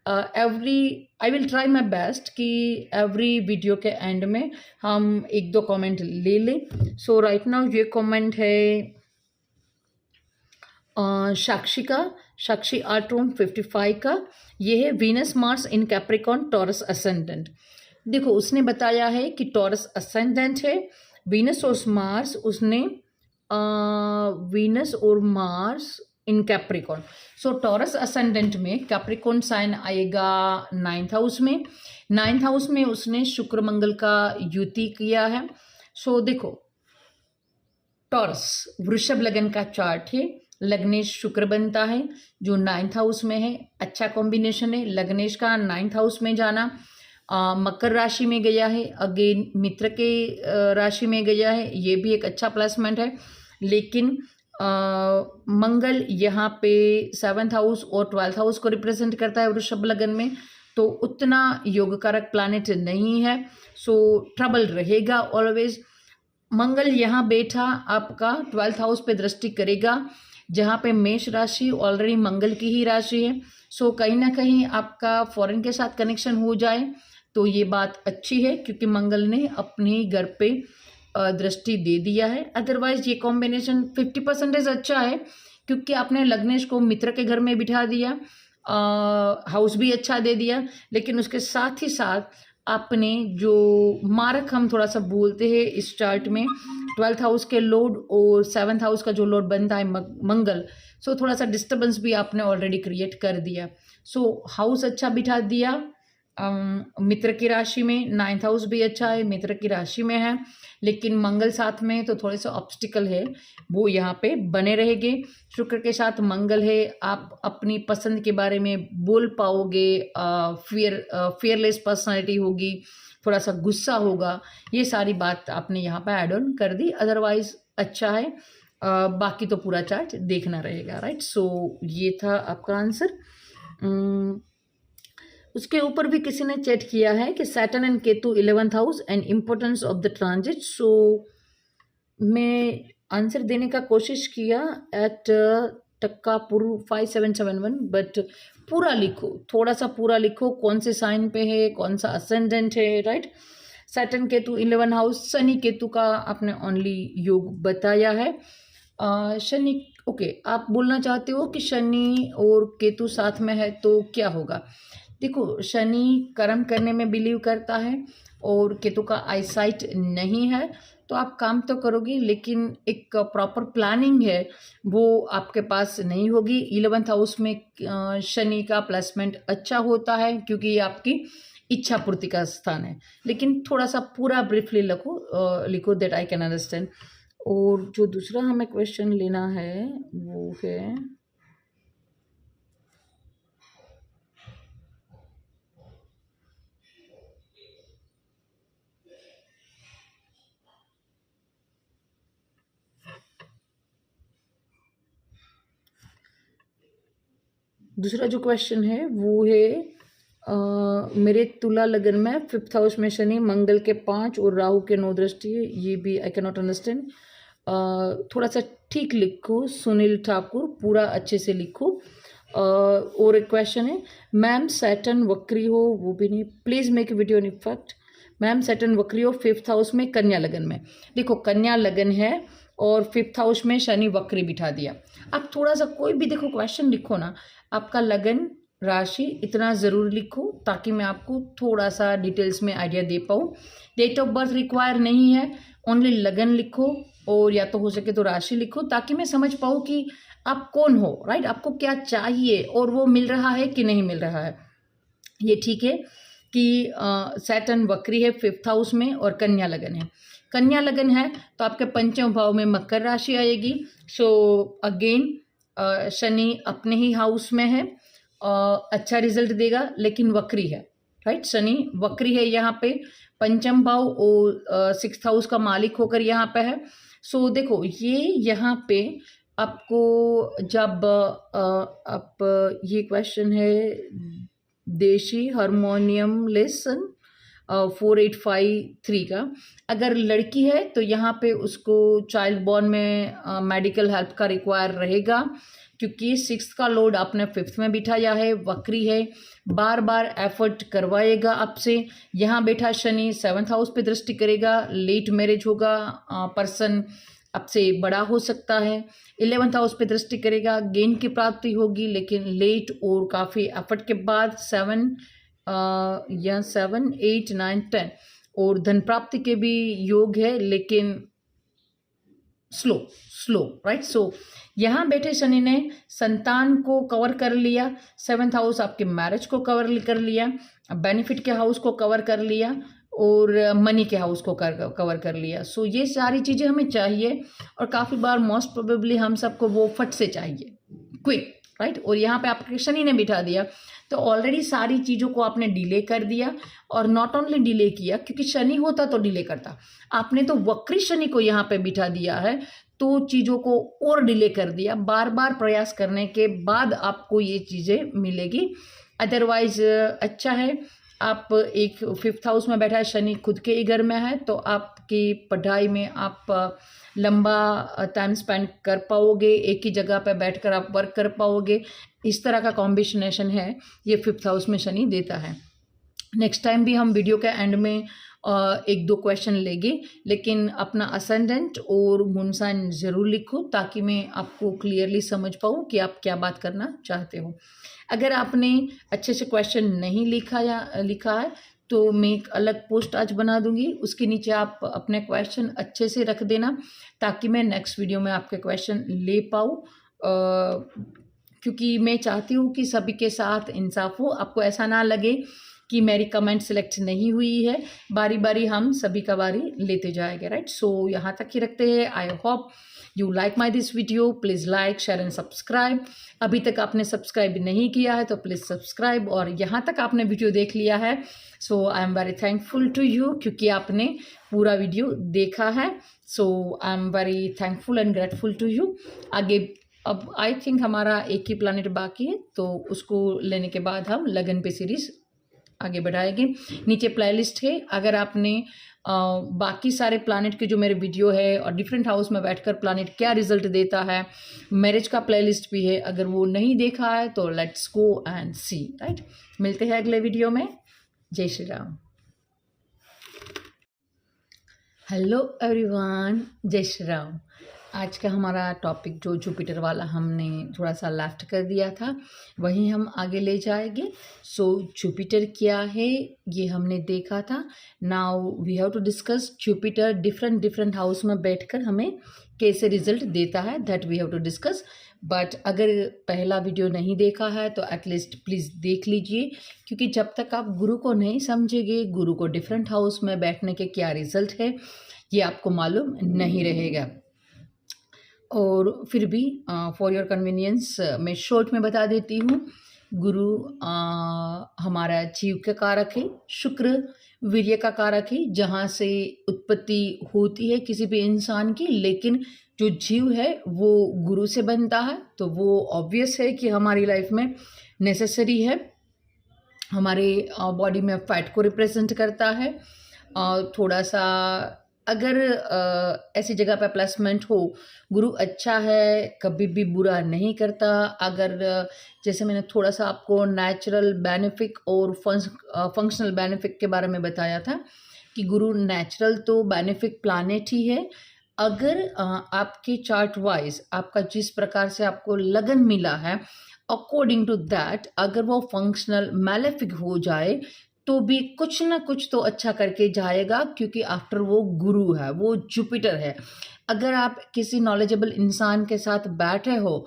I will try my best कि एवरी वीडियो के एंड में हम एक दो कमेंट ले लें. सो राइट नाउ ये कमेंट है साक्षी आर्ट्रोन 55 का. ये है वीनस मार्स इन कैप्रिकॉन टॉरस असेंडेंट. देखो उसने बताया है कि टॉरस असेंडेंट है, वीनस और मार्स, उसने वीनस और मार्स इन कैप्रिकॉन. सो टॉरस असेंडेंट में कैप्रिकॉन साइन आएगा 9th हाउस में. 9th हाउस में उसने शुक्र मंगल का युति किया है. सो देखो टॉरस वृषभ लगन का चार्ट है, लग्नेश शुक्र बनता है जो 9th हाउस में है. अच्छा कॉम्बिनेशन है लग्नेश का 9th हाउस में जाना. मकर राशि में गया है, अगेन मित्र के राशि में गया है, ये भी एक अच्छा प्लेसमेंट है. लेकिन मंगल यहाँ पे 7th हाउस और 12th हाउस को रिप्रेजेंट करता है वृषभ लगन में, तो उतना योग कारक प्लानिट नहीं है. सो ट्रबल रहेगा ऑलवेज. मंगल यहाँ बैठा आपका 12th हाउस पे दृष्टि करेगा, जहाँ पे मेष राशि ऑलरेडी मंगल की ही राशि है. सो कहीं ना कहीं आपका फॉरेन के साथ कनेक्शन हो जाए तो ये बात अच्छी है, क्योंकि मंगल ने अपने ही घर पे दृष्टि दे दिया है. अदरवाइज ये कॉम्बिनेशन 50% अच्छा है, क्योंकि आपने लग्नेश को मित्र के घर में बिठा दिया, हाउस भी अच्छा दे दिया, लेकिन उसके साथ ही साथ आपने जो मारक हम थोड़ा सा बोलते हैं इस चार्ट में 12th हाउस के लोड और 7th हाउस का जो लोड बनता है मंगल, सो थोड़ा सा डिस्टर्बेंस भी आपने ऑलरेडी क्रिएट कर दिया. सो हाउस अच्छा बिठा दिया मित्र की राशि में. 9th हाउस भी अच्छा है, मित्र की राशि में है, लेकिन मंगल साथ में तो थोड़े से ऑब्स्टिकल है वो यहाँ पे बने रहेंगे. शुक्र के साथ मंगल है, आप अपनी पसंद के बारे में बोल पाओगे, फियरलेस पर्सनालिटी होगी, थोड़ा सा गुस्सा होगा, ये सारी बात आपने यहाँ पे ऐड ऑन कर दी. अदरवाइज अच्छा है. बाकी तो पूरा चार्ट देखना रहेगा. राइट. सो ये था आपका आंसर. उसके ऊपर भी किसी ने चैट किया है कि Saturn and Ketu 11th house and importance of the transit. So मैं आंसर देने का कोशिश किया एट टक्कापुर 5771, बट पूरा लिखो, थोड़ा सा पूरा लिखो, कौन से साइन पे है, कौन सा असेंडेंट है. Right. Saturn Ketu 11 house, Shani Ketu का आपने ओनली योग बताया है. शनि ओके, आप बोलना चाहते हो कि शनि और केतु साथ में है तो क्या होगा. देखो शनि कर्म करने में बिलीव करता है और केतु का आईसाइट नहीं है, तो आप काम तो करोगे, लेकिन एक प्रॉपर प्लानिंग है वो आपके पास नहीं होगी. 11th हाउस में शनि का प्लेसमेंट अच्छा होता है, क्योंकि ये आपकी इच्छा पूर्ति का स्थान है. लेकिन थोड़ा सा पूरा ब्रीफली लिखो दैट आई कैन अंडरस्टैंड. और जो दूसरा हमें क्वेश्चन लेना है वो है दूसरा जो क्वेश्चन है वो है मेरे तुला लगन में 5th हाउस में शनि, मंगल के 5 और राहु के 9 दृष्टि है. ये भी आई कैन नॉट अंडरस्टैंड. थोड़ा सा ठीक लिखो सुनील ठाकुर, पूरा अच्छे से लिखो. और एक क्वेश्चन है मैम सैटर्न वक्री हो, वो भी नहीं, please make video in effect. Ma'am Saturn वक्री हो 5th हाउस में कन्या लगन में. देखो कन्या लगन है और 5th हाउस में शनि वक्री बिठा दिया. आप थोड़ा सा कोई भी देखो क्वेश्चन लिखो ना, आपका लगन राशि इतना ज़रूर लिखो ताकि मैं आपको थोड़ा सा डिटेल्स में आइडिया दे पाऊँ. डेट ऑफ बर्थ रिक्वायर नहीं है, ओनली लगन लिखो और या तो हो सके तो राशि लिखो, ताकि मैं समझ पाऊँ कि आप कौन हो. राइट. आपको क्या चाहिए और वो मिल रहा है कि नहीं मिल रहा है. ये ठीक है कि सैटर्न वक्री है 5th हाउस में और कन्या लगन है. कन्या लगन है तो आपके पंचम भाव में मकर राशि आएगी. सो अगेन शनि अपने ही हाउस में है, अच्छा रिजल्ट देगा, लेकिन वक्री है. राइट. शनि वक्री है यहाँ पे, पंचम भाव और 6th हाउस का मालिक होकर यहाँ पे है. सो देखो ये यहाँ पे आपको जब आप ये क्वेश्चन है देशी हारमोनियम लेसन 4853 का, अगर लड़की है तो यहाँ पे उसको चाइल्ड बॉर्न में मेडिकल हेल्प का रिक्वायर रहेगा, क्योंकि सिक्स्थ का लॉर्ड आपने फिफ्थ में बिठाया है, वक्री है, बार बार एफर्ट करवाएगा आपसे। यहाँ बैठा शनि सेवन्थ हाउस पे दृष्टि करेगा, लेट मैरिज होगा, पर्सन आपसे बड़ा हो सकता है। 11th हाउस पे दृष्टि करेगा, गेन की प्राप्ति होगी लेकिन लेट और काफ़ी एफर्ट के बाद। 7 8 9 10 और धन प्राप्ति के भी योग है लेकिन स्लो राइट। सो यहाँ बैठे शनि ने संतान को कवर कर लिया, 7th हाउस आपके मैरिज को कवर कर लिया, बेनिफिट के हाउस को कवर कर लिया और मनी के हाउस को कवर कर लिया। सो ये सारी चीज़ें हमें चाहिए और काफ़ी बार मोस्ट प्रोबेबली हम सबको वो फट से चाहिए, क्विक राइट। और यहाँ पे आपके शनि ने बिठा दिया तो ऑलरेडी सारी चीज़ों को आपने डिले कर दिया। और नॉट ओनली डिले किया, क्योंकि शनि होता तो डिले करता, आपने तो वक्री शनि को यहाँ पे बिठा दिया है तो चीज़ों को और डिले कर दिया। बार बार प्रयास करने के बाद आपको ये चीज़ें मिलेगी। अदरवाइज अच्छा है, आप एक 5th हाउस में बैठा है शनि, खुद के ही घर में है, तो आपकी पढ़ाई में आप लंबा टाइम स्पेंड कर पाओगे, एक ही जगह पर बैठकर आप वर्क कर पाओगे। इस तरह का कॉम्बिनेशन है ये 5th हाउस में शनि देता है। नेक्स्ट टाइम भी हम वीडियो के एंड में 1-2 क्वेश्चन लेंगे, लेकिन अपना असेंडेंट और मून साइन ज़रूर लिखो ताकि मैं आपको क्लियरली समझ पाऊँ कि आप क्या बात करना चाहते हो। अगर आपने अच्छे से क्वेश्चन नहीं लिखा है तो मैं एक अलग पोस्ट आज बना दूंगी, उसके नीचे आप अपने क्वेश्चन अच्छे से रख देना ताकि मैं नेक्स्ट वीडियो में आपके क्वेश्चन ले पाऊँ, क्योंकि मैं चाहती हूँ कि सभी के साथ इंसाफ हो। आपको ऐसा ना लगे कि मेरी कमेंट सिलेक्ट नहीं हुई है, बारी बारी हम सभी का बारी लेते जाएंगे राइट। सो यहाँ तक ही रखते हैं। I hope you like my this video, please like share and subscribe. अभी तक आपने सब्सक्राइब नहीं किया है तो प्लीज़ सब्सक्राइब, और यहाँ तक आपने वीडियो देख लिया है so I am very thankful to you, क्योंकि आपने पूरा वीडियो देखा है। So I am very thankful and grateful to you. आगे अब आई थिंक हमारा एक ही प्लानिट बाकी है, तो उसको लेने के बाद हम लगन पे सीरीज़ आगे बढ़ाएंगे। नीचे प्लेलिस्ट है, अगर आपने बाकी सारे प्लानिट के जो मेरे वीडियो है और डिफरेंट हाउस में बैठकर प्लानिट क्या रिजल्ट देता है, मैरिज का प्लेलिस्ट भी है, अगर वो नहीं देखा है तो let's go and see right. मिलते हैं अगले वीडियो में। जय श्री राम। हेलो एवरीवन, जय श्री राम। आज का हमारा टॉपिक जो जुपिटर वाला हमने थोड़ा सा लेफ्ट कर दिया था वही हम आगे ले जाएंगे। सो जुपिटर क्या है ये हमने देखा था। Now we have to discuss Jupiter different house में बैठकर हमें कैसे रिजल्ट देता है, that we have to discuss. But अगर पहला वीडियो नहीं देखा है तो एटलीस्ट प्लीज़ देख लीजिए, क्योंकि जब तक आप गुरु को नहीं समझेंगे, गुरु को डिफरेंट हाउस में बैठने के क्या रिजल्ट है ये आपको मालूम नहीं रहेगा। और फिर भी फॉर योर कन्वीनियंस मैं शॉर्ट में बता देती हूँ। गुरु हमारा जीव का कारक है, शुक्र वीर्य का कारक है, जहाँ से उत्पत्ति होती है किसी भी इंसान की, लेकिन जो जीव है वो गुरु से बनता है, तो वो ऑब्वियस है कि हमारी लाइफ में नेसेसरी है। हमारे बॉडी में फैट को रिप्रेजेंट करता है। थोड़ा सा अगर ऐसी जगह पर प्लेसमेंट हो, गुरु अच्छा है, कभी भी बुरा नहीं करता। अगर जैसे मैंने थोड़ा सा आपको नेचुरल बेनिफिक और फंक्शनल बेनिफिक के बारे में बताया था कि गुरु नेचुरल तो बेनिफिक प्लानेट ही है। अगर आपके चार्ट वाइज आपका जिस प्रकार से आपको लगन मिला है, अकॉर्डिंग टू दैट अगर वो फंक्शनल मैलेफिक हो जाए तो भी कुछ ना कुछ तो अच्छा करके जाएगा, क्योंकि आफ्टर वो गुरु है, वो जुपिटर है। अगर आप किसी नॉलेजेबल इंसान के साथ बैठे हो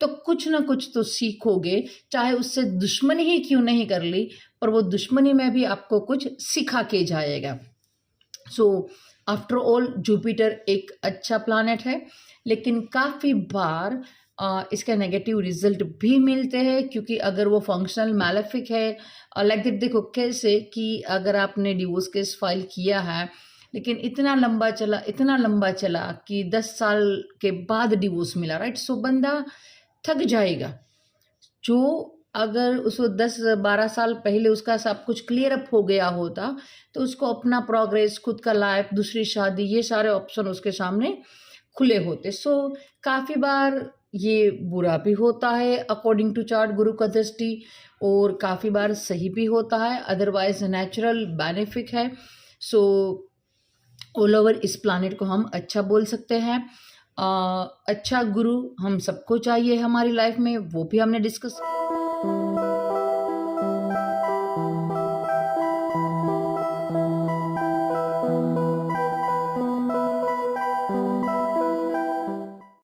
तो कुछ ना कुछ तो सीखोगे, चाहे उससे दुश्मनी ही क्यों नहीं कर ली, पर वो दुश्मनी में भी आपको कुछ सिखा के जाएगा। सो आफ्टर ऑल जुपिटर एक अच्छा प्लैनेट है, लेकिन काफ़ी बार इसका नेगेटिव रिजल्ट भी मिलते हैं, क्योंकि अगर वो फंक्शनल मैलेफिक है लाइक दैट। देखो कैसे कि अगर आपने डिवोर्स केस फाइल किया है लेकिन इतना लंबा चला कि 10 साल के बाद डिवोर्स मिला राइट। सो बंदा थक जाएगा। जो अगर उसको 10-12 साल पहले उसका सब कुछ क्लियर अप हो गया होता तो उसको अपना प्रोग्रेस, खुद का लाइफ, दूसरी शादी, ये सारे ऑप्शन उसके सामने खुले होते। सो काफ़ी बार ये बुरा भी होता है अकॉर्डिंग टू चार्ट गुरु का दृष्टि, और काफ़ी बार सही भी होता है, अदरवाइज नेचुरल बेनिफिक है। सो ऑल ओवर इस प्लानिट को हम अच्छा बोल सकते हैं। अच्छा गुरु हम सबको चाहिए हमारी लाइफ में, वो भी हमने डिस्कस